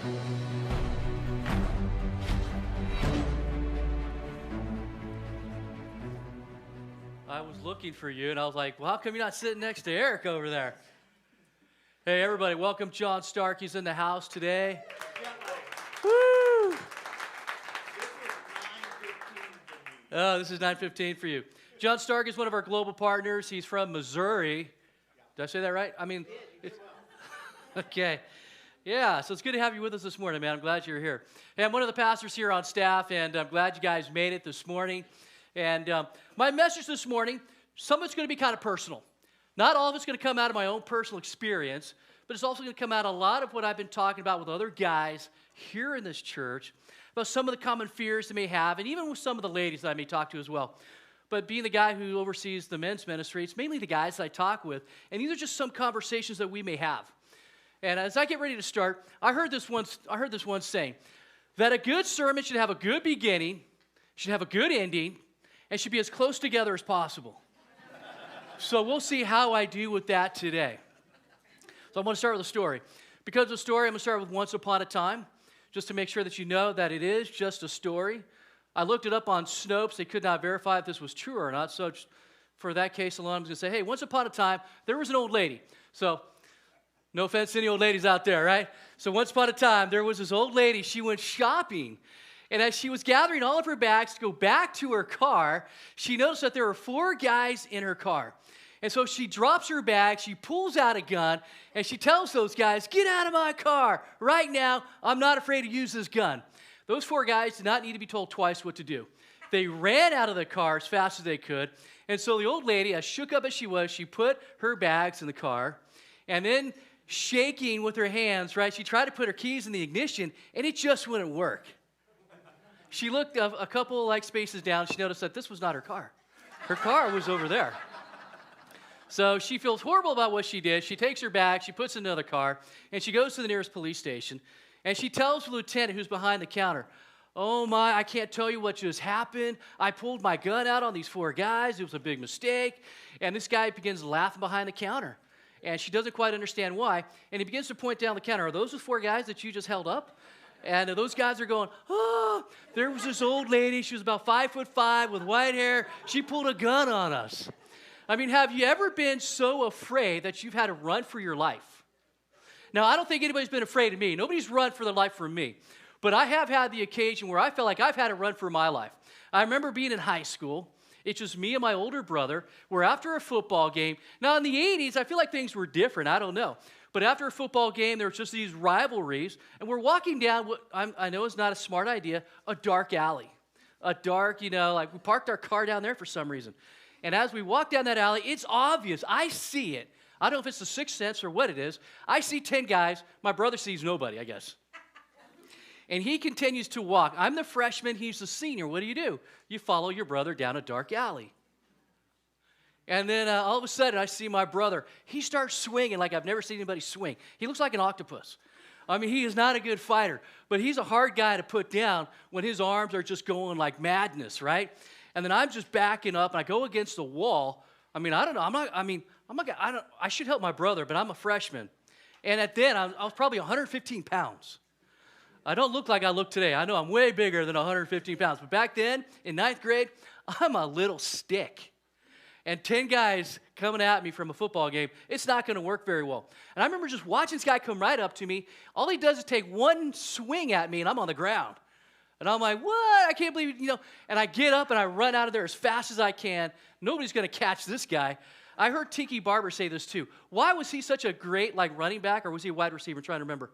I was looking for you, and I was like, well, how come you're not sitting next to Eric over there? Hey, everybody, welcome John Stark. He's in the house today. Woo! Oh, this is 9:15 for you. John Stark is one of our global partners. He's from Missouri. Did I say that right? Okay. Yeah, so it's good to have you with us this morning, man. I'm glad you're here. Hey, I'm one of the pastors here on staff, and I'm glad you guys made it this morning. And my message this morning, some of it's going to be kind of personal. Not all of it's going to come out of my own personal experience, but it's also going to come out a lot of what I've been talking about with other guys here in this church, about some of the common fears they may have, and even with some of the ladies that I may talk to as well. But being the guy who oversees the men's ministry, it's mainly the guys that I talk with, and these are just some conversations that we may have. And as I get ready to start, I heard this once saying that a good sermon should have a good beginning, should have a good ending, and should be as close together as possible. So we'll see how I do with that today. So I'm going to start with a story. Because of the story, I'm going to start with Once Upon a Time, just to make sure that you know that it is just a story. I looked it up on Snopes. They could not verify if this was true or not. So for that case alone, I'm going to say, hey, once upon a time, there was an old lady. So no offense to any old ladies out there, right? So once upon a time, there was this old lady. She went shopping. And as she was gathering all of her bags to go back to her car, she noticed that there were 4 guys in her car. And so she drops her bag, she pulls out a gun, and she tells those guys, get out of my car right now. I'm not afraid to use this gun. Those 4 guys did not need to be told twice what to do. They ran out of the car as fast as they could. And so the old lady, as shook up as she was, she put her bags in the car. And then shaking with her hands, right, she tried to put her keys in the ignition, and it just wouldn't work. She looked a couple spaces down. She noticed that this was not her car. Her car was over there. So she feels horrible about what she did. She takes her bag, she puts it in another car, and she goes to the nearest police station. And she tells the lieutenant who's behind the counter, oh my, I can't tell you what just happened. I pulled my gun out on these 4 guys. It was a big mistake. And this guy begins laughing behind the counter. And she doesn't quite understand why. And he begins to point down the counter. Are those the 4 guys that you just held up? And those guys are going, oh, there was this old lady. She was about 5'5" with white hair. She pulled a gun on us. I mean, have you ever been so afraid that you've had to run for your life? Now, I don't think anybody's been afraid of me. Nobody's run for their life from me. But I have had the occasion where I felt like I've had to run for my life. I remember being in high school. It's just me and my older brother. We're after a football game. Now, in the 80s, I feel like things were different. I don't know. But after a football game, there was just these rivalries, and we're walking down what I know is not a smart idea, a dark alley. A dark, we parked our car down there for some reason. And as we walk down that alley, it's obvious. I see it. I don't know if it's the sixth sense or what it is. I see 10 guys. My brother sees nobody, I guess. And he continues to walk. I'm the freshman. He's the senior. What do? You follow your brother down a dark alley. And then all of a sudden, I see my brother. He starts swinging like I've never seen anybody swing. He looks like an octopus. I mean, he is not a good fighter, but he's a hard guy to put down when his arms are just going like madness, right? And then I'm just backing up, and I go against the wall. I mean, I don't know. I should help my brother, but I'm a freshman. And I was probably 115 pounds. I don't look like I look today. I know I'm way bigger than 115 pounds. But back then, in 9th grade, I'm a little stick. And 10 guys coming at me from a football game, it's not going to work very well. And I remember just watching this guy come right up to me. All he does is take one swing at me, and I'm on the ground. And I'm like, what? I can't believe it, And I get up, and I run out of there as fast as I can. Nobody's going to catch this guy. I heard Tiki Barber say this too. Why was he such a great running back, or was he a wide receiver? I'm trying to remember.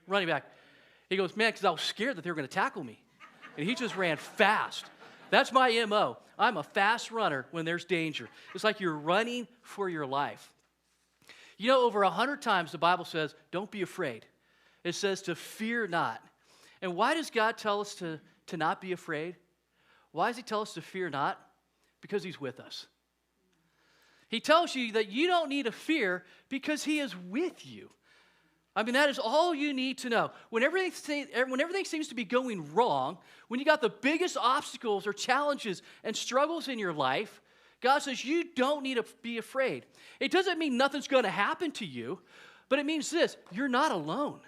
Running back. He goes, man, because I was scared that they were going to tackle me. And he just ran fast. That's my MO. I'm a fast runner when there's danger. It's like you're running for your life. Over 100 times the Bible says, don't be afraid. It says to fear not. And why does God tell us to not be afraid? Why does he tell us to fear not? Because he's with us. He tells you that you don't need to fear because he is with you. I mean, that is all you need to know. When everything seems to be going wrong, when you got the biggest obstacles or challenges and struggles in your life, God says you don't need to be afraid. It doesn't mean nothing's going to happen to you, but it means this: you're not alone.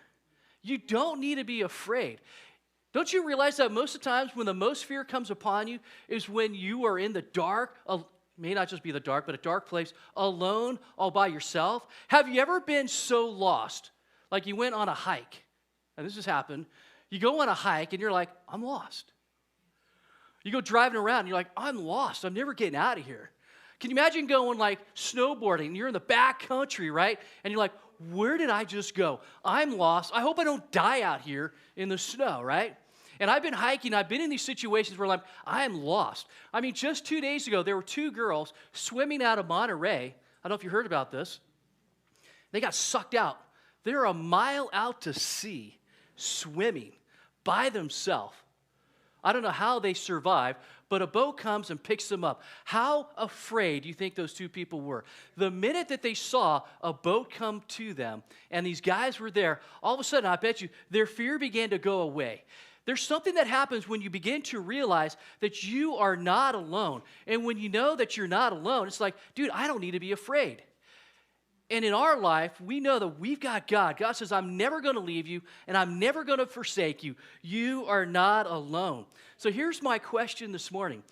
You don't need to be afraid. Don't you realize that most of the times when the most fear comes upon you is when you are in the dark, may not just be the dark, but a dark place, alone, all by yourself? Have you ever been so lost, like you went on a hike, and this has happened, you go on a hike and you're like, I'm lost. You go driving around and you're like, I'm lost, I'm never getting out of here. Can you imagine going like snowboarding, and you're in the back country, right? And you're like, where did I just go? I'm lost. I hope I don't die out here in the snow, right? And I've been hiking. I've been in these situations where I am lost. I mean, just 2 days ago, there were 2 girls swimming out of Monterey. I don't know if you heard about this. They got sucked out. They're a mile out to sea swimming by themselves. I don't know how they survived, but a boat comes and picks them up. How afraid do you think those 2 people were? The minute that they saw a boat come to them and these guys were there, all of a sudden, I bet you, their fear began to go away. There's something that happens when you begin to realize that you are not alone. And when you know that you're not alone, it's like, dude, I don't need to be afraid. And in our life, we know that we've got God. God says, I'm never going to leave you, and I'm never going to forsake you. You are not alone. So here's my question this morning.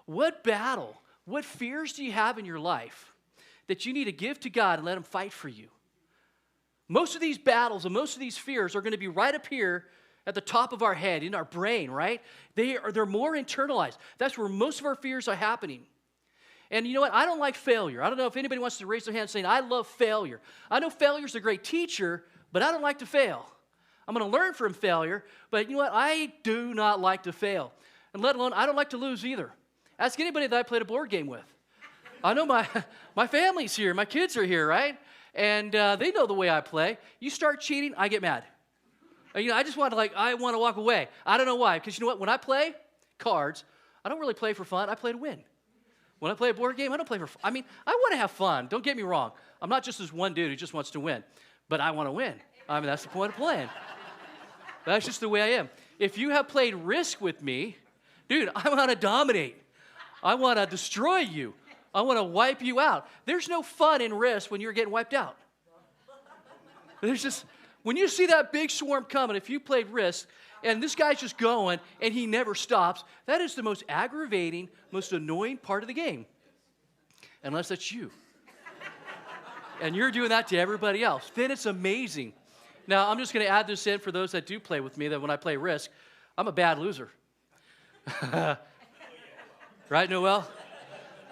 What battle, what fears do you have in your life that you need to give to God and let Him fight for you? Most of these battles and most of these fears are going to be right up here at the top of our head, in our brain, right? They're more internalized. That's where most of our fears are happening. And you know what? I don't like failure. I don't know if anybody wants to raise their hand saying, I love failure. I know failure's a great teacher, but I don't like to fail. I'm going to learn from failure, but you know what? I do not like to fail. And let alone, I don't like to lose either. Ask anybody that I played a board game with. I know my family's here. My kids are here, right? And they know the way I play. You start cheating, I get mad. You know, I just want to I want to walk away. I don't know why. Because you know what? When I play cards, I don't really play for fun. I play to win. When I play a board game, I don't play for fun. I mean, I want to have fun. Don't get me wrong. I'm not just this one dude who just wants to win. But I want to win. I mean, that's the point of playing. That's just the way I am. If you have played Risk with me, dude, I want to dominate. I want to destroy you. I want to wipe you out. There's no fun in Risk when you're getting wiped out. There's just, when you see that big swarm coming, if you played Risk, and this guy's just going, and he never stops, that is the most aggravating, most annoying part of the game. Unless that's you. And you're doing that to everybody else. Then it's amazing. Now, I'm just going to add this in for those that do play with me, that when I play Risk, I'm a bad loser. Right, Noel?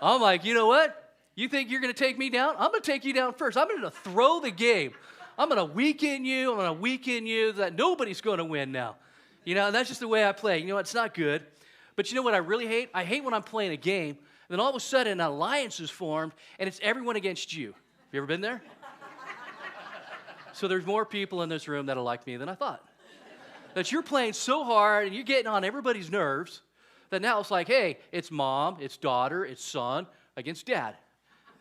I'm like, you know what? You think you're going to take me down? I'm going to take you down first. I'm going to throw the game. I'm going to weaken you. I'm going to weaken you. That nobody's going to win now. You know, and that's just the way I play. You know, it's not good. But you know what I really hate? I hate when I'm playing a game, and then all of a sudden an alliance is formed, and it's everyone against you. Have you ever been there? So there's more people in this room that'll like me than I thought. That you're playing so hard, and you're getting on everybody's nerves, that now it's like, hey, it's mom, it's daughter, it's son against dad.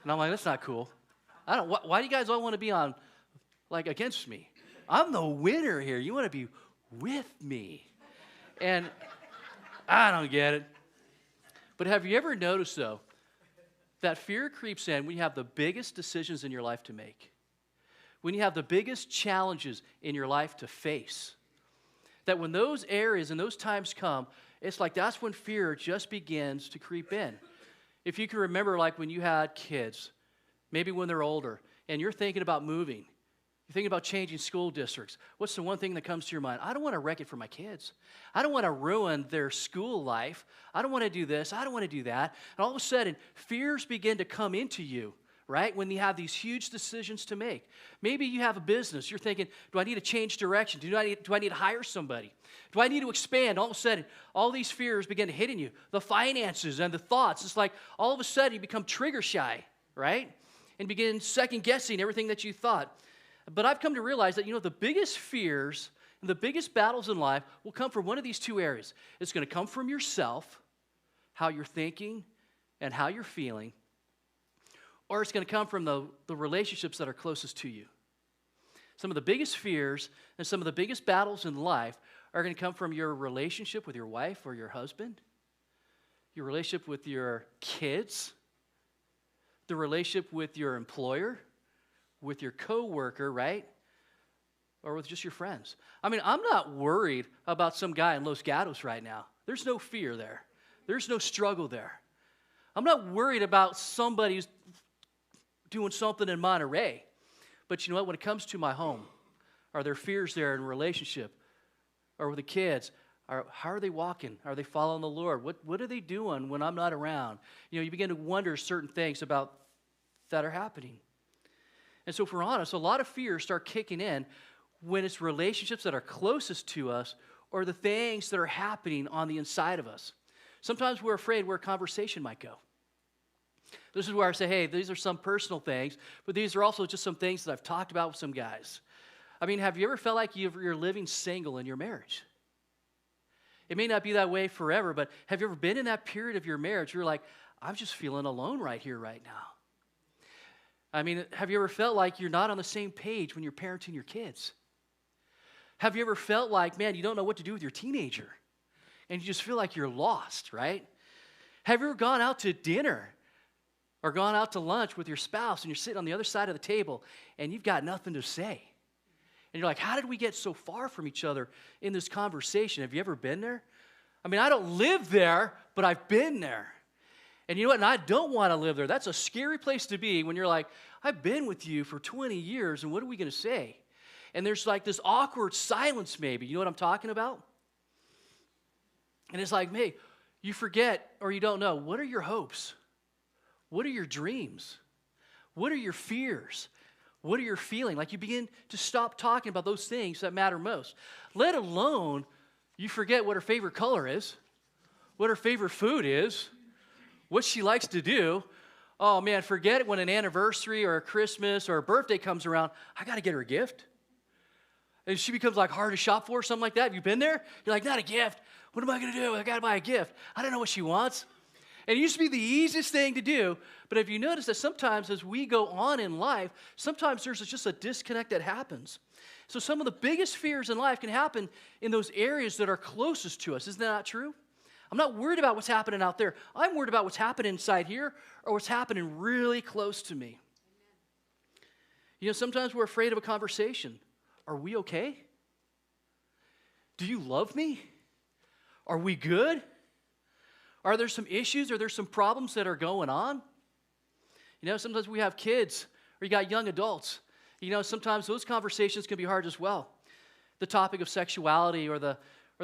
And I'm like, that's not cool. Why do you guys all want to be on, against me? I'm the winner here. You want to be with me. And I don't get it. But have you ever noticed, though, that fear creeps in when you have the biggest decisions in your life to make? When you have the biggest challenges in your life to face? That when those areas and those times come, it's like that's when fear just begins to creep in. If you can remember, when you had kids, maybe when they're older, and you're thinking about moving, you're thinking about changing school districts, what's the one thing that comes to your mind? I don't want to wreck it for my kids. I don't want to ruin their school life. I don't want to do this. I don't want to do that. And all of a sudden, fears begin to come into you, right? When you have these huge decisions to make. Maybe you have a business. You're thinking, do I need to change direction? Do I need to hire somebody? Do I need to expand? All of a sudden, all these fears begin to hit in you. The finances and the thoughts. It's like all of a sudden you become trigger shy, right? And begin second guessing everything that you thought. But I've come to realize that, the biggest fears and the biggest battles in life will come from one of these two areas. It's going to come from yourself, how you're thinking and how you're feeling, or it's going to come from the relationships that are closest to you. Some of the biggest fears and some of the biggest battles in life are going to come from your relationship with your wife or your husband, your relationship with your kids, the relationship with your employer, with your coworker, right? or with just your friends. I mean, I'm not worried about some guy in Los Gatos right now. There's no fear there. There's no struggle there. I'm not worried about somebody who's doing something in Monterey. But you know what? When it comes to my home, are there fears there in a relationship? Or with the kids? How are they walking? Are they following the Lord? What are they doing when I'm not around? You know, you begin to wonder certain things about that are happening. And so if we're honest, a lot of fears start kicking in when it's relationships that are closest to us or the things that are happening on the inside of us. Sometimes we're afraid where a conversation might go. This is where I say, hey, these are some personal things, but these are also just some things that I've talked about with some guys. I mean, have you ever felt like you're living single in your marriage? It may not be that way forever, but have you ever been in that period of your marriage where you're like, I'm just feeling alone right here, right now? I mean, have you ever felt like you're not on the same page when you're parenting your kids? Have you ever felt like, man, you don't know what to do with your teenager, and you just feel like you're lost, right? Have you ever gone out to dinner or gone out to lunch with your spouse, and you're sitting on the other side of the table, and you've got nothing to say? And you're like, how did we get so far from each other in this conversation? Have you ever been there? I mean, I don't live there, but I've been there. And you know what? And I don't want to live there. That's a scary place to be when you're like, I've been with you for 20 years, and what are we going to say? And there's like this awkward silence maybe. You know what I'm talking about? And it's like, hey, you forget or you don't know. What are your hopes? What are your dreams? What are your fears? What are you feeling? Like you begin to stop talking about those things that matter most. Let alone you forget what her favorite color is, what her favorite food is, what she likes to do. Oh man, forget it when an anniversary or a Christmas or a birthday comes around. I got to get her a gift. And she becomes like hard to shop for, something like that. Have you been there? You're like, not a gift. What am I going to do? I got to buy a gift. I don't know what she wants. And it used to be the easiest thing to do, but have you noticed that sometimes as we go on in life, sometimes there's just a disconnect that happens. So some of the biggest fears in life can happen in those areas that are closest to us. Isn't that not true? I'm not worried about what's happening out there. I'm worried about what's happening inside here or what's happening really close to me. You know, sometimes we're afraid of a conversation. Are we okay? Do you love me? Are we good? Are there some issues? Are there some problems that are going on? You know, sometimes we have kids or you got young adults. You know, sometimes those conversations can be hard as well. The topic of sexuality or the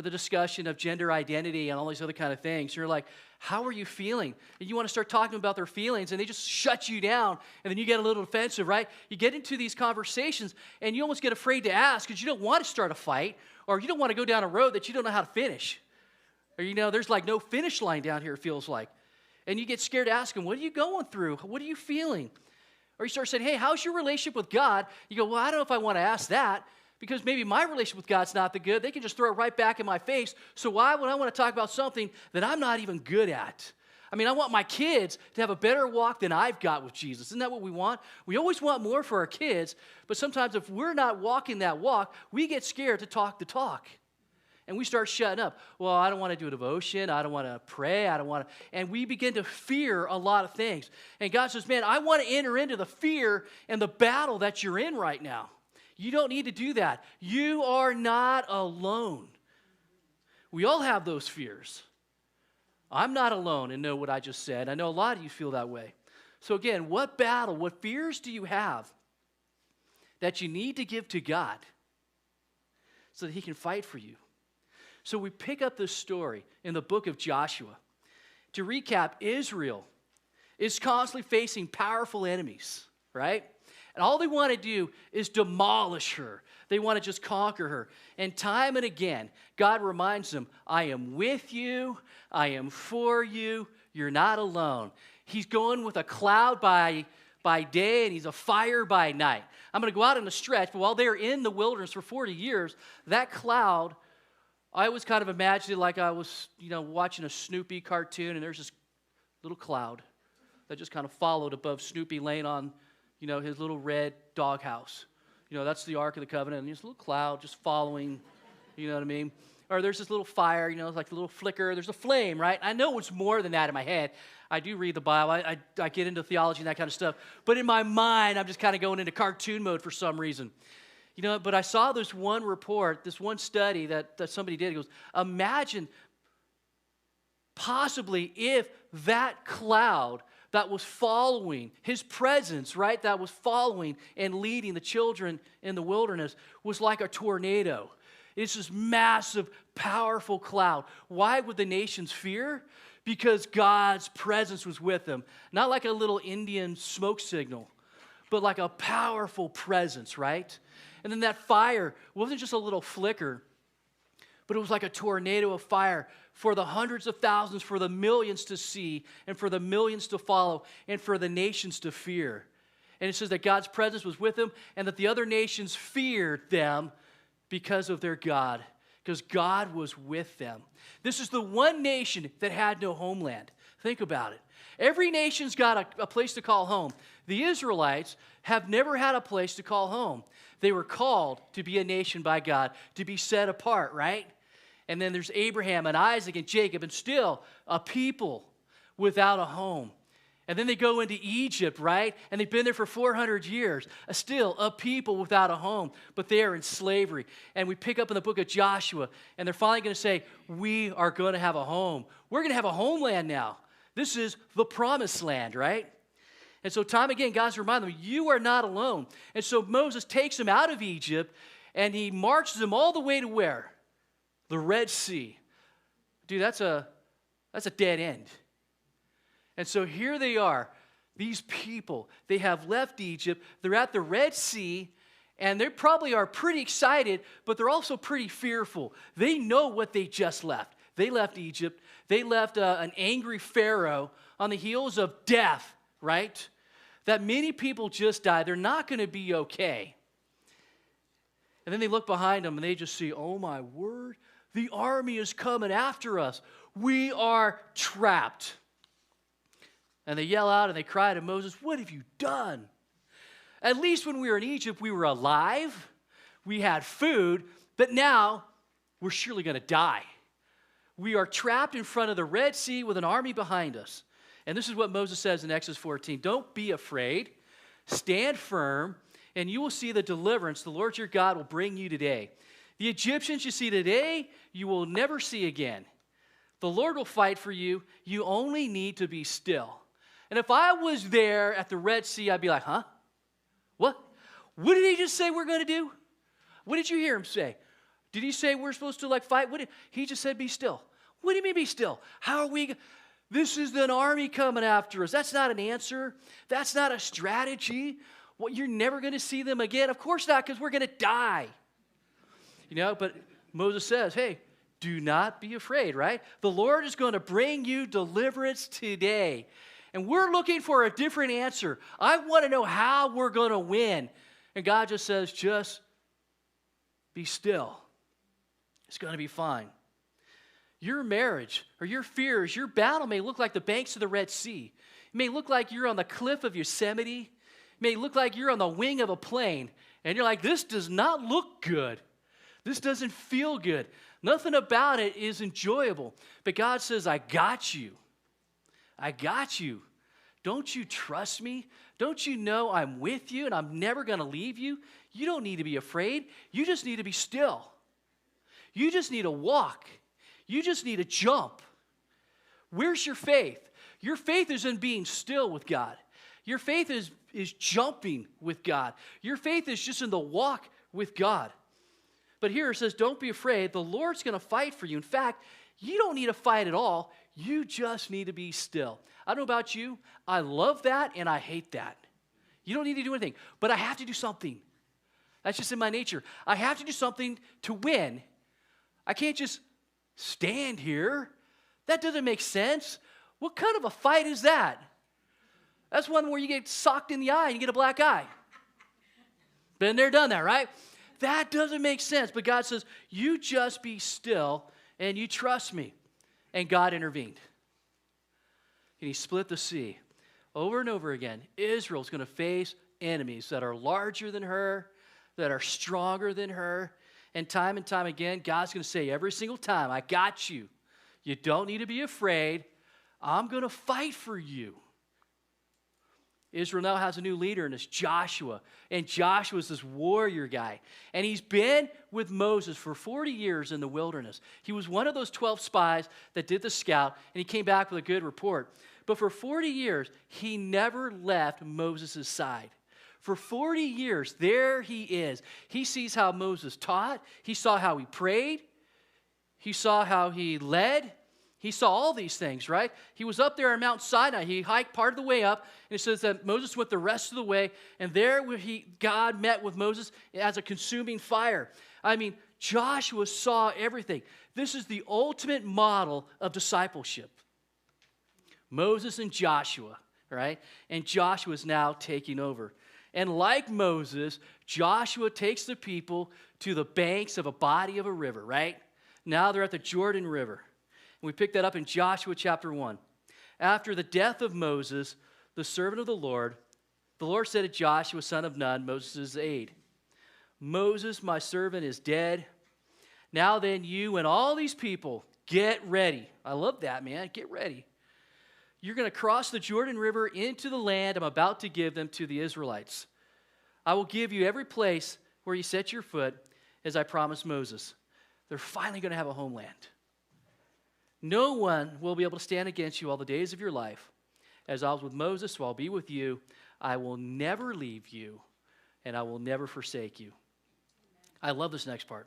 discussion of gender identity and all these other kind of things. You're like, how are you feeling? And you want to start talking about their feelings and they just shut you down and then you get a little defensive, right? You get into these conversations and you almost get afraid to ask because you don't want to start a fight or you don't want to go down a road that you don't know how to finish. Or, you know, there's like no finish line down here, it feels like. And you get scared to ask them, what are you going through? What are you feeling? Or you start saying, hey, how's your relationship with God? You go, well, I don't know if I want to ask that because maybe my relationship with God's not that good. They can just throw it right back in my face. So why would I want to talk about something that I'm not even good at? I mean, I want my kids to have a better walk than I've got with Jesus. Isn't that what we want? We always want more for our kids, but sometimes if we're not walking that walk, we get scared to talk the talk. And we start shutting up. Well, I don't want to do a devotion. I don't want to pray. I don't want to. And we begin to fear a lot of things. And God says, man, I want to enter into the fear and the battle that you're in right now. You don't need to do that. You are not alone. We all have those fears. I'm not alone and know what I just said. I know a lot of you feel that way. So again, what battle, what fears do you have that you need to give to God so that He can fight for you? So we pick up this story in the book of Joshua. To recap, Israel is constantly facing powerful enemies, right? And all they want to do is demolish her. They want to just conquer her. And time and again, God reminds them, I am with you. I am for you. You're not alone. He's going with a cloud by day and he's a fire by night. I'm going to go out on a stretch, but while they're in the wilderness for 40 years, that cloud, I always kind of imagined it like I was, watching a Snoopy cartoon, and there's this little cloud that just kind of followed above Snoopy laying on, his little red doghouse. That's the Ark of the Covenant, and this little cloud just following, you know what I mean? Or there's this little fire, like a little flicker. There's a flame, right? I know it's more than that in my head. I do read the Bible. I get into theology and that kind of stuff. But in my mind, I'm just kind of going into cartoon mode for some reason. But I saw this one report, this one study that somebody did. It goes, imagine possibly if that cloud that was following, his presence, right, that was following and leading the children in the wilderness was like a tornado. It's this massive, powerful cloud. Why would the nations fear? Because God's presence was with them. Not like a little Indian smoke signal, but like a powerful presence, right? And then that fire wasn't just a little flicker, but it was like a tornado of fire for the hundreds of thousands, for the millions to see, and for the millions to follow, and for the nations to fear. And it says that God's presence was with them, and that the other nations feared them because of their God, because God was with them. This is the one nation that had no homeland. Think about it. Every nation's got a place to call home. The Israelites have never had a place to call home. They were called to be a nation by God, to be set apart, right? And then there's Abraham and Isaac and Jacob, and still a people without a home. And then they go into Egypt, right? And they've been there for 400 years. Still a people without a home, but they are in slavery. And we pick up in the book of Joshua, and they're finally going to say, we are going to have a home. We're going to have a homeland now. This is the promised land, right? And so time again, God's reminding them, you are not alone. And so Moses takes them out of Egypt, and he marches them all the way to where? The Red Sea. Dude, that's a dead end. And so here they are, these people. They have left Egypt. They're at the Red Sea, and they probably are pretty excited, but they're also pretty fearful. They know what they just left. They left Egypt. They left an angry Pharaoh on the heels of death, right? That many people just died. They're not going to be okay. And then they look behind them, and they just see, oh my word, the army is coming after us. We are trapped. And they yell out and they cry to Moses, what have you done? At least when we were in Egypt, we were alive, we had food, but now we're surely going to die. We are trapped in front of the Red Sea with an army behind us. And this is what Moses says in Exodus 14. Don't be afraid, stand firm, and you will see the deliverance the Lord your God will bring you today. The Egyptians you see today, you will never see again. The Lord will fight for you. You only need to be still. And if I was there at the Red Sea, I'd be like, huh? What? What did he just say we're going to do? What did you hear him say? Did he say we're supposed to fight? He just said be still. What do you mean be still? How are we? This is an army coming after us. That's not an answer. That's not a strategy. Well, you're never going to see them again. Of course not, because we're going to die. But Moses says, hey, do not be afraid, right? The Lord is going to bring you deliverance today. And we're looking for a different answer. I want to know how we're going to win. And God just says, just be still. It's going to be fine. Your marriage or your fears, your battle may look like the banks of the Red Sea. It may look like you're on the cliff of Yosemite. It may look like you're on the wing of a plane. And you're like, this does not look good. This doesn't feel good. Nothing about it is enjoyable. But God says, I got you. I got you. Don't you trust me? Don't you know I'm with you and I'm never going to leave you? You don't need to be afraid. You just need to be still. You just need to walk. You just need to jump. Where's your faith? Your faith is in being still with God. Your faith is jumping with God. Your faith is just in the walk with God. But here it says, don't be afraid. The Lord's going to fight for you. In fact, you don't need to fight at all. You just need to be still. I don't know about you. I love that and I hate that. You don't need to do anything. But I have to do something. That's just in my nature. I have to do something to win. I can't just stand here. That doesn't make sense. What kind of a fight is that? That's one where you get socked in the eye and you get a black eye. Been there, done that, right? That doesn't make sense. But God says, you just be still and you trust me. And God intervened. And he split the sea. Over and over again, Israel's going to face enemies that are larger than her, that are stronger than her. And time again, God's going to say every single time, I got you. You don't need to be afraid. I'm going to fight for you. Israel now has a new leader, and it's Joshua. And Joshua's this warrior guy. And he's been with Moses for 40 years in the wilderness. He was one of those 12 spies that did the scout, and he came back with a good report. But for 40 years, he never left Moses' side. For 40 years, there he is. He sees how Moses taught. He saw how he prayed. He saw how he led. He saw all these things, right? He was up there on Mount Sinai. He hiked part of the way up, and it says that Moses went the rest of the way, and there God met with Moses as a consuming fire. I mean, Joshua saw everything. This is the ultimate model of discipleship. Moses and Joshua, right? And Joshua is now taking over. And like Moses, Joshua takes the people to the banks of a body of a river, right? Now they're at the Jordan River. We pick that up in Joshua chapter 1. After the death of Moses, the servant of the Lord said to Joshua, son of Nun, Moses' aide, Moses, my servant, is dead. Now then, you and all these people, get ready. I love that, man. Get ready. You're going to cross the Jordan River into the land I'm about to give them to the Israelites. I will give you every place where you set your foot, as I promised Moses. They're finally going to have a homeland. No one will be able to stand against you all the days of your life. As I was with Moses, so I'll be with you. I will never leave you, and I will never forsake you. I love this next part.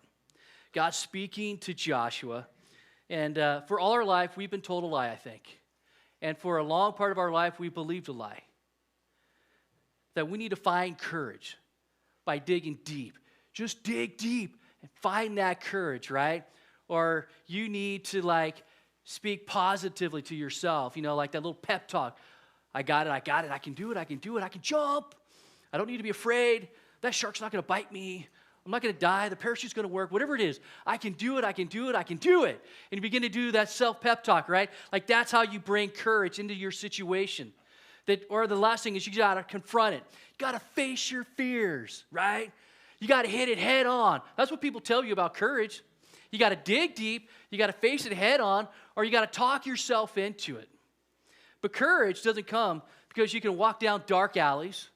God speaking to Joshua. And for all our life, we've been told a lie, I think. And for a long part of our life, we believed a lie. That we need to find courage by digging deep. Just dig deep and find that courage, right? Or you need to speak positively to yourself, like that little pep talk. I got it, I can do it, I can jump. I don't need to be afraid. That shark's not going to bite me. I'm not going to die. The parachute's going to work. Whatever it is, I can do it, I can do it, I can do it. And you begin to do that self-pep talk, right? That's how you bring courage into your situation. Or the last thing is you got to confront it. You got to face your fears, right? You got to hit it head on. That's what people tell you about courage. You got to dig deep, you got to face it head on, or you got to talk yourself into it. But courage doesn't come because you can walk down dark alleys,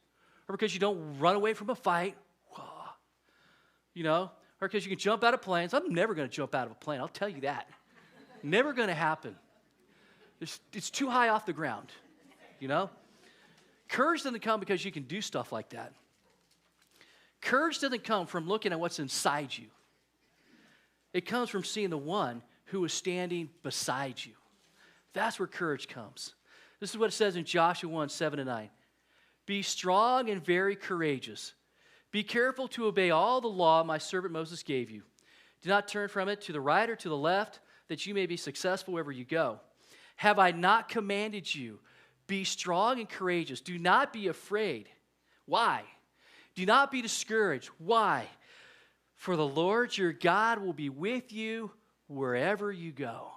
or because you don't run away from a fight, or because you can jump out of planes. I'm never going to jump out of a plane, I'll tell you that. Never going to happen. It's too high off the ground, Courage doesn't come because you can do stuff like that. Courage doesn't come from looking at what's inside you. It comes from seeing the one who is standing beside you. That's where courage comes. This is what it says in Joshua 1, 7-9. Be strong and very courageous. Be careful to obey all the law my servant Moses gave you. Do not turn from it to the right or to the left, that you may be successful wherever you go. Have I not commanded you? Be strong and courageous. Do not be afraid. Why? Do not be discouraged. Why? For the Lord your God will be with you wherever you go.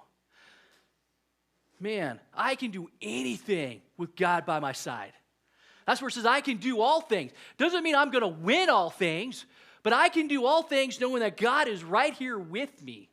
Man, I can do anything with God by my side. That's where it says I can do all things. Doesn't mean I'm going to win all things, but I can do all things knowing that God is right here with me.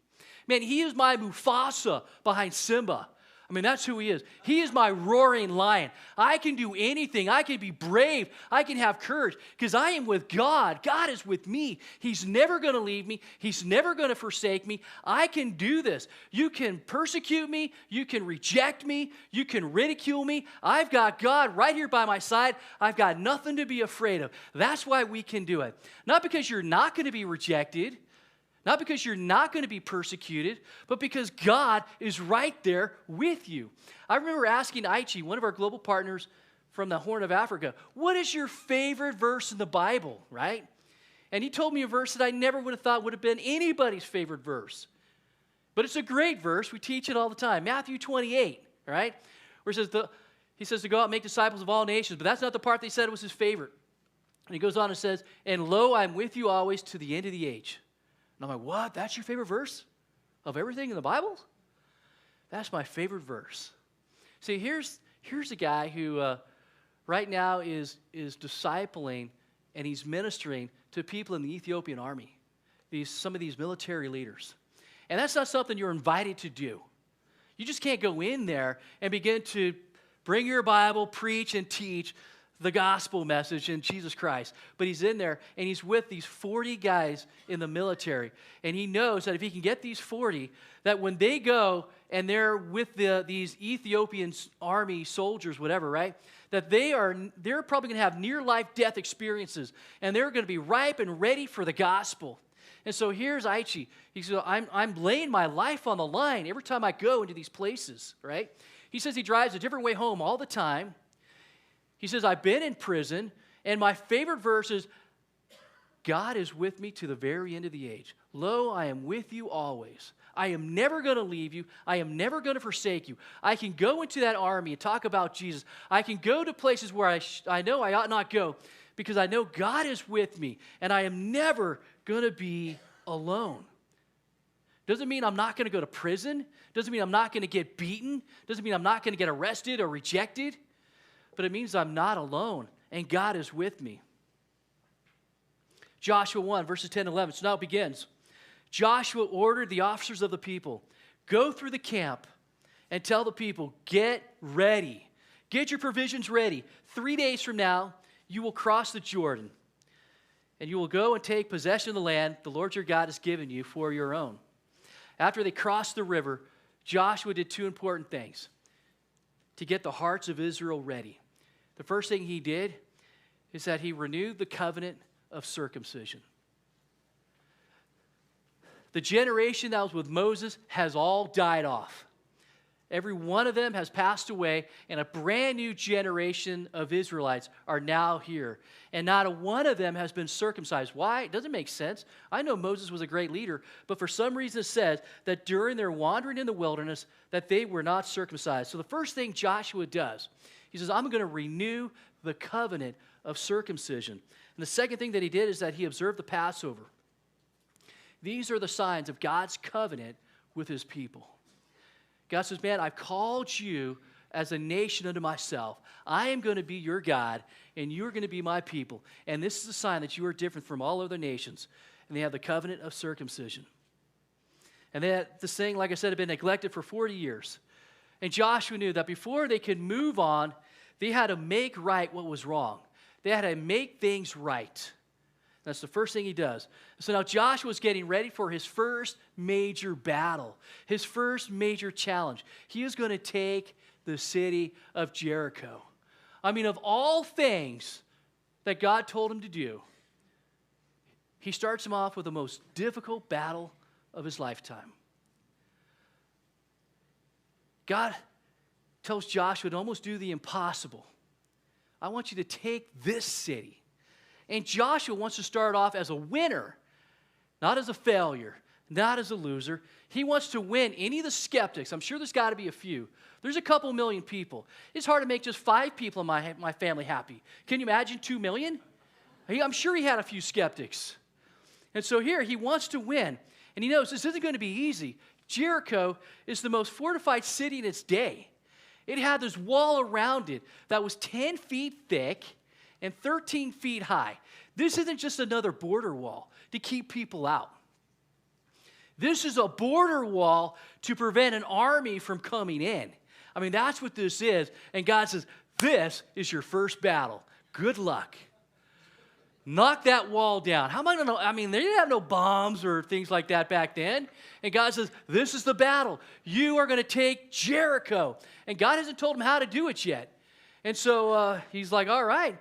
Man, he is my Mufasa behind Simba. That's who he is. He is my roaring lion. I can do anything. I can be brave. I can have courage because I am with God. God is with me. He's never going to leave me. He's never going to forsake me. I can do this. You can persecute me. You can reject me. You can ridicule me. I've got God right here by my side. I've got nothing to be afraid of. That's why we can do it. Not because you're not going to be rejected. Not because you're not going to be persecuted, but because God is right there with you. I remember asking Aichi, one of our global partners from the Horn of Africa, what is your favorite verse in the Bible, right? And he told me a verse that I never would have thought would have been anybody's favorite verse. But it's a great verse. We teach it all the time. Matthew 28, right? Where he says to go out and make disciples of all nations, but that's not the part that he said was his favorite. And he goes on and says, and lo, I'm with you always to the end of the age. And I'm like, what? That's your favorite verse of everything in the Bible? That's my favorite verse. See, here's a guy who right now is discipling and he's ministering to people in the Ethiopian army, some of these military leaders. And that's not something you're invited to do. You just can't go in there and begin to bring your Bible, preach, and teach the gospel message in Jesus Christ. But he's in there, and he's with these 40 guys in the military. And he knows that if he can get these 40, that when they go and they're with these Ethiopian army soldiers, whatever, right? That they're probably going to have near-life death experiences, and they're going to be ripe and ready for the gospel. And so here's Aichi. He says, I'm laying my life on the line every time I go into these places, right? He says he drives a different way home all the time. He says, I've been in prison, and my favorite verse is, God is with me to the very end of the age. Lo, I am with you always. I am never going to leave you. I am never going to forsake you. I can go into that army and talk about Jesus. I can go to places where I know I ought not go because I know God is with me, and I am never going to be alone. Doesn't mean I'm not going to go to prison. Doesn't mean I'm not going to get beaten. Doesn't mean I'm not going to get arrested or rejected. But it means I'm not alone, and God is with me. Joshua 1, verses 10 and 11. So now it begins. Joshua ordered the officers of the people, go through the camp and tell the people, get ready. Get your provisions ready. 3 days from now, you will cross the Jordan, and you will go and take possession of the land the Lord your God has given you for your own. After they crossed the river, Joshua did two important things to get the hearts of Israel ready. The first thing he did is that he renewed the covenant of circumcision. The generation that was with Moses has all died off. Every one of them has passed away, and a brand new generation of Israelites are now here. And not a one of them has been circumcised. Why? It doesn't make sense. I know Moses was a great leader, but for some reason it says that during their wandering in the wilderness that they were not circumcised. So the first thing Joshua does, he says, I'm going to renew the covenant of circumcision. And the second thing that he did is that he observed the Passover. These are the signs of God's covenant with his people. God says, man, I've called you as a nation unto myself. I am going to be your God, and you're going to be my people. And this is a sign that you are different from all other nations. And they have the covenant of circumcision. And this thing, like I said, had been neglected for 40 years. And Joshua knew that before they could move on, they had to make right what was wrong. They had to make things right. That's the first thing he does. So now Joshua's getting ready for his first major battle, his first major challenge. He is going to take the city of Jericho. I mean, of all things that God told him to do, he starts him off with the most difficult battle of his lifetime. God tells Joshua to almost do the impossible. I want you to take this city. And Joshua wants to start off as a winner, not as a failure, not as a loser. He wants to win any of the skeptics. I'm sure there's got to be a few. There's a couple million people. It's hard to make just 5 people in my family happy. Can you imagine 2 million? I'm sure he had a few skeptics. And so here he wants to win. And he knows this isn't going to be easy. Jericho is the most fortified city in its day. It had this wall around it that was 10 feet thick and 13 feet high. This isn't just another border wall to keep people out. This is a border wall to prevent an army from coming in. I mean, that's what this is. And God says, this is your first battle. Good luck. Knock that wall down. How am I going to know? I mean, they didn't have no bombs or things like that back then. And God says, this is the battle. You are going to take Jericho. And God hasn't told him how to do it yet. And so he's like, all right.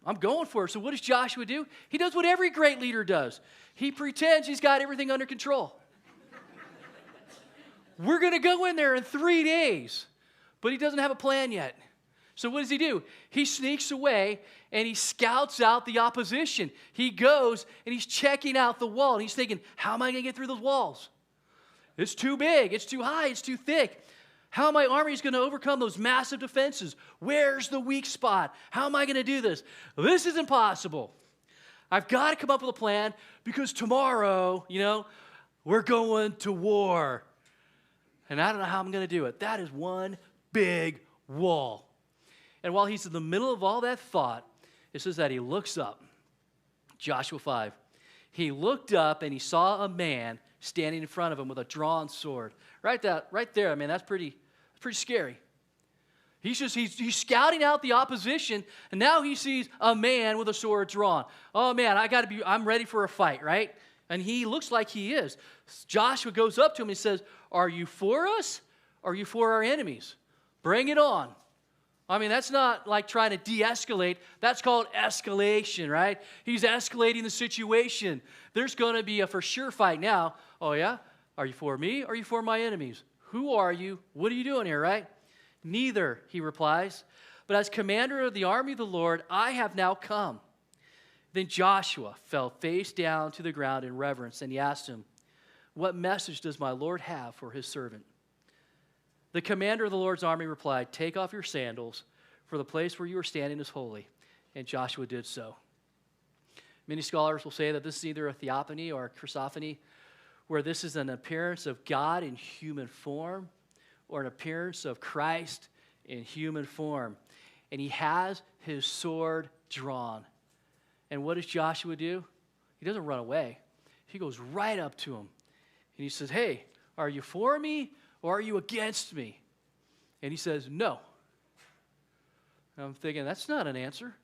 I'm going for it. So what does Joshua do? He does what every great leader does. He pretends he's got everything under control. We're going to go in there in 3 days. But he doesn't have a plan yet. So what does he do? He sneaks away and he scouts out the opposition. He goes and he's checking out the wall. And he's thinking, how am I going to get through those walls? It's too big. It's too high. It's too thick. How are my armies going to overcome those massive defenses? Where's the weak spot? How am I going to do this? This is impossible. I've got to come up with a plan because tomorrow, we're going to war. And I don't know how I'm going to do it. That is one big wall. And while he's in the middle of all that thought, it says that he looks up. Joshua 5. He looked up and he saw a man standing in front of him with a drawn sword. Right there, I mean, that's pretty scary. He's scouting out the opposition, and now he sees a man with a sword drawn. Oh man, I'm ready for a fight, right? And he looks like he is. Joshua goes up to him and says, are you for us? Or are you for our enemies? Bring it on. I mean, that's not like trying to de-escalate. That's called escalation, right? He's escalating the situation. There's going to be a for sure fight now. Oh yeah? Are you for me? Or are you for my enemies? Who are you? What are you doing here, right? Neither, he replies. But as commander of the army of the Lord, I have now come. Then Joshua fell face down to the ground in reverence, and he asked him, what message does my Lord have for his servant? The commander of the Lord's army replied, take off your sandals, for the place where you are standing is holy. And Joshua did so. Many scholars will say that this is either a theophany or a Christophany, where this is an appearance of God in human form, or an appearance of Christ in human form. And he has his sword drawn. And what does Joshua do? He doesn't run away. He goes right up to him. And he says, hey, are you for me or are you against me? And he says, no. And I'm thinking, that's not an answer.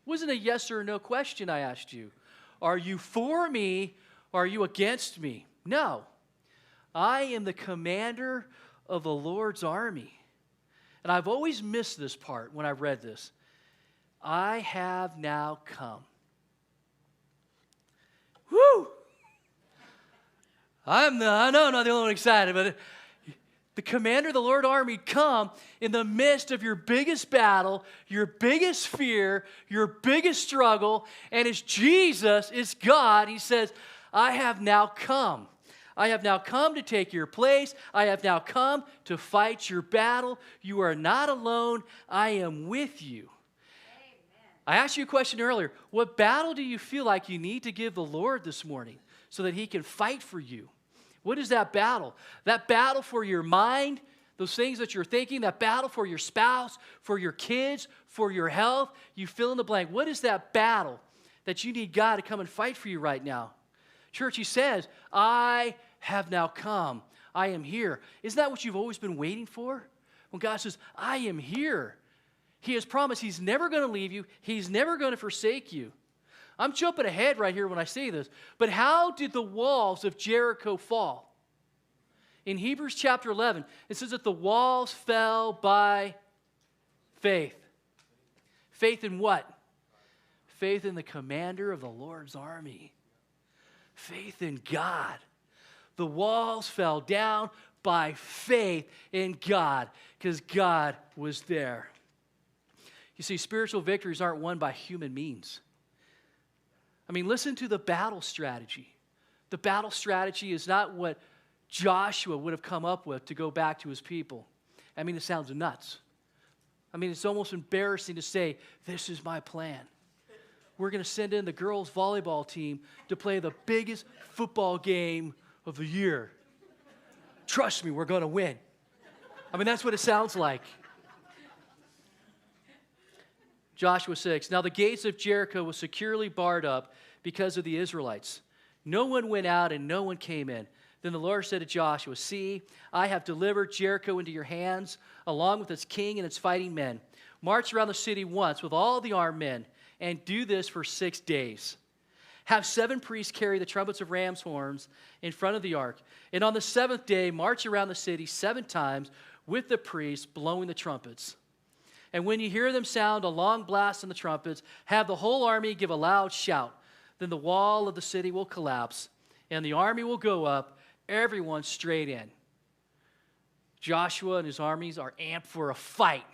Wasn't a yes or no question I asked you. Are you for me or are you against me? No. I am the commander of the Lord's army. And I've always missed this part when I've read this. I have now come. Woo! I know I'm not the only one excited, but the commander of the Lord's army come in the midst of your biggest battle, your biggest fear, your biggest struggle, and it's Jesus, it's God. He says, I have now come. I have now come to take your place. I have now come to fight your battle. You are not alone. I am with you. Amen. I asked you a question earlier. What battle do you feel like you need to give the Lord this morning so that he can fight for you? What is that battle? That battle for your mind, those things that you're thinking, that battle for your spouse, for your kids, for your health. You fill in the blank. What is that battle that you need God to come and fight for you right now? Church, he says, I have now come. I am here. Isn't that what you've always been waiting for? When God says, I am here. He has promised he's never going to leave you. He's never going to forsake you. I'm jumping ahead right here when I say this. But how did the walls of Jericho fall? In Hebrews chapter 11, it says that the walls fell by faith. Faith in what? Faith in the commander of the Lord's army. Faith in God. The walls fell down by faith in God because God was there. You see, spiritual victories aren't won by human means. I mean, listen to the battle strategy. The battle strategy is not what Joshua would have come up with to go back to his people. I mean, it sounds nuts. I mean, it's almost embarrassing to say, this is my plan. We're going to send in the girls' volleyball team to play the biggest football game of the year. Trust me, we're going to win. I mean, that's what it sounds like. Joshua 6, now the gates of Jericho were securely barred up because of the Israelites. No one went out and no one came in. Then the Lord said to Joshua, see, I have delivered Jericho into your hands, along with its king and its fighting men. March around the city once with all the armed men, and do this for 6 days. Have 7 priests carry the trumpets of ram's horns in front of the ark. And on the 7th day, march around the city 7 times with the priests blowing the trumpets. And when you hear them sound a long blast on the trumpets, have the whole army give a loud shout. Then the wall of the city will collapse, and the army will go up, everyone straight in. Joshua and his armies are amped for a fight.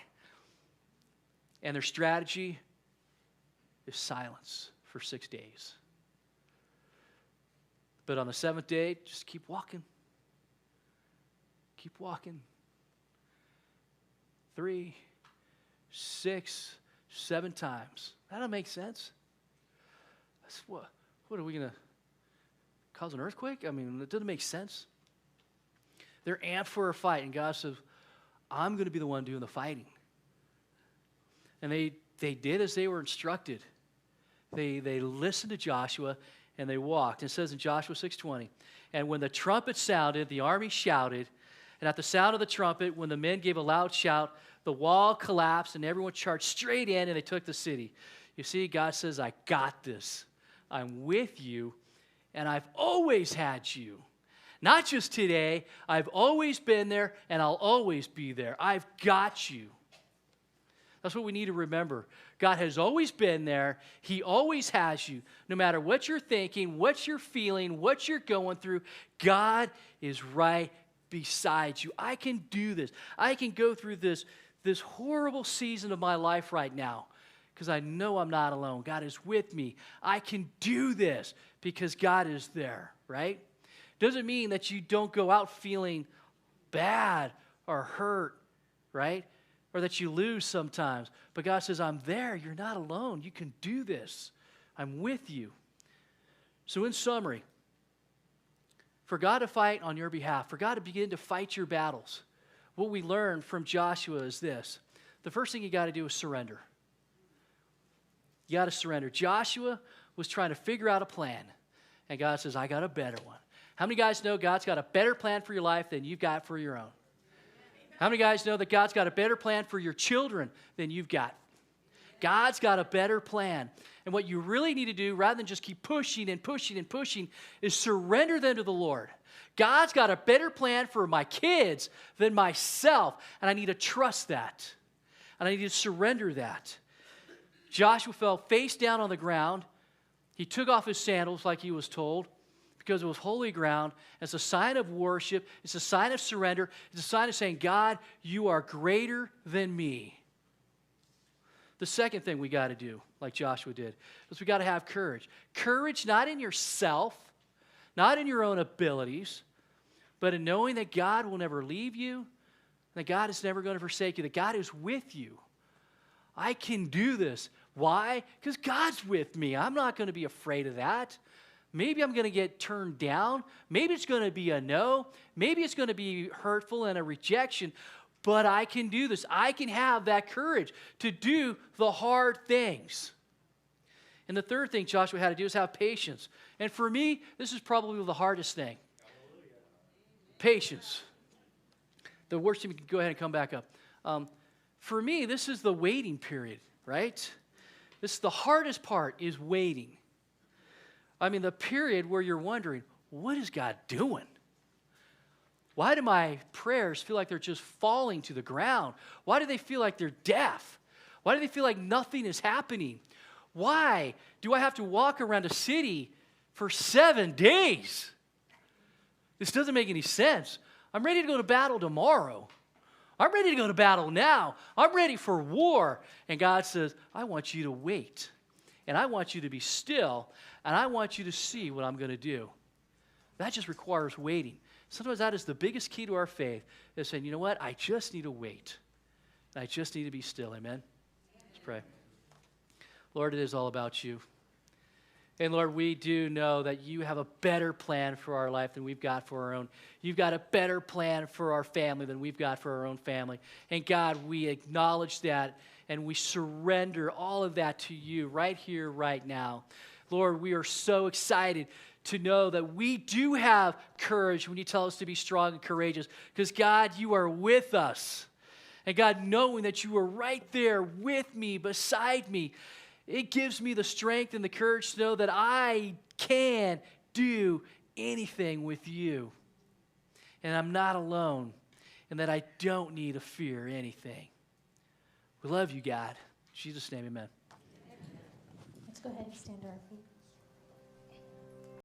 And their strategy is silence for 6 days. But on the 7th day, just keep walking. Keep walking. 3, 6, 7 times. That don't make sense. That's what are we going to cause an earthquake? I mean, it doesn't make sense. They're amped for a fight, and God says, I'm going to be the one doing the fighting. And they did as they were instructed. They listened to Joshua, and they walked. It says in Joshua 6:20, and when the trumpet sounded, the army shouted, And at the sound of the trumpet, when the men gave a loud shout, the wall collapsed and everyone charged straight in and they took the city. You see, God says, I got this. I'm with you, and I've always had you. Not just today, I've always been there, and I'll always be there. I've got you. That's what we need to remember. God has always been there. He always has you. No matter what you're thinking, what you're feeling, what you're going through, God is right beside you. I can do this. I can go through this horrible season of my life right now because I know I'm not alone. God is with me. I can do this because God is there, right? Doesn't mean that you don't go out feeling bad or hurt, right? Or that you lose sometimes. But God says, I'm there. You're not alone. You can do this. I'm with you. So in summary, for God to fight on your behalf, for God to begin to fight your battles, what we learn from Joshua is this. The first thing you got to do is surrender. You got to surrender. Joshua was trying to figure out a plan. And God says, I got a better one. How many guys know God's got a better plan for your life than you've got for your own? How many guys know that God's got a better plan for your children than you've got? God's got a better plan. And what you really need to do, rather than just keep pushing and pushing and pushing, is surrender them to the Lord. God's got a better plan for my kids than myself, and I need to trust that. And I need to surrender that. Joshua fell face down on the ground. He took off his sandals like he was told because it was holy ground. It's a sign of worship. It's a sign of surrender. It's a sign of saying, God, you are greater than me. The second thing we got to do, like Joshua did, is we got to have courage. Courage not in yourself, not in your own abilities, but in knowing that God will never leave you, that God is never going to forsake you, that God is with you. I can do this. Why? Because God's with me. I'm not going to be afraid of that. Maybe I'm going to get turned down. Maybe it's going to be a no. Maybe it's going to be hurtful and a rejection. But I can do this. I can have that courage to do the hard things. And the third thing Joshua had to do is have patience. And for me, this is probably the hardest thing. Patience. The worst thing, we can go ahead and come back up. For me, this is the waiting period, right? This is the hardest part, is waiting. I mean, the period where you're wondering, what is God doing? Why do my prayers feel like they're just falling to the ground? Why do they feel like they're deaf? Why do they feel like nothing is happening? Why do I have to walk around a city for 7 days? This doesn't make any sense. I'm ready to go to battle tomorrow. I'm ready to go to battle now. I'm ready for war. And God says, I want you to wait. And I want you to be still. And I want you to see what I'm going to do. That just requires waiting. Sometimes that is the biggest key to our faith, is saying, you know what? I just need to wait. I just need to be still. Amen? Let's pray. Lord, it is all about you. And Lord, we do know that you have a better plan for our life than we've got for our own. You've got a better plan for our family than we've got for our own family. And God, we acknowledge that and we surrender all of that to you right here, right now. Lord, we are so excited to know that we do have courage when you tell us to be strong and courageous, because God, you are with us. And God, knowing that you are right there with me, beside me, it gives me the strength and the courage to know that I can do anything with you. And I'm not alone, and that I don't need to fear anything. We love you, God. In Jesus' name, amen. Let's go ahead and stand to our feet.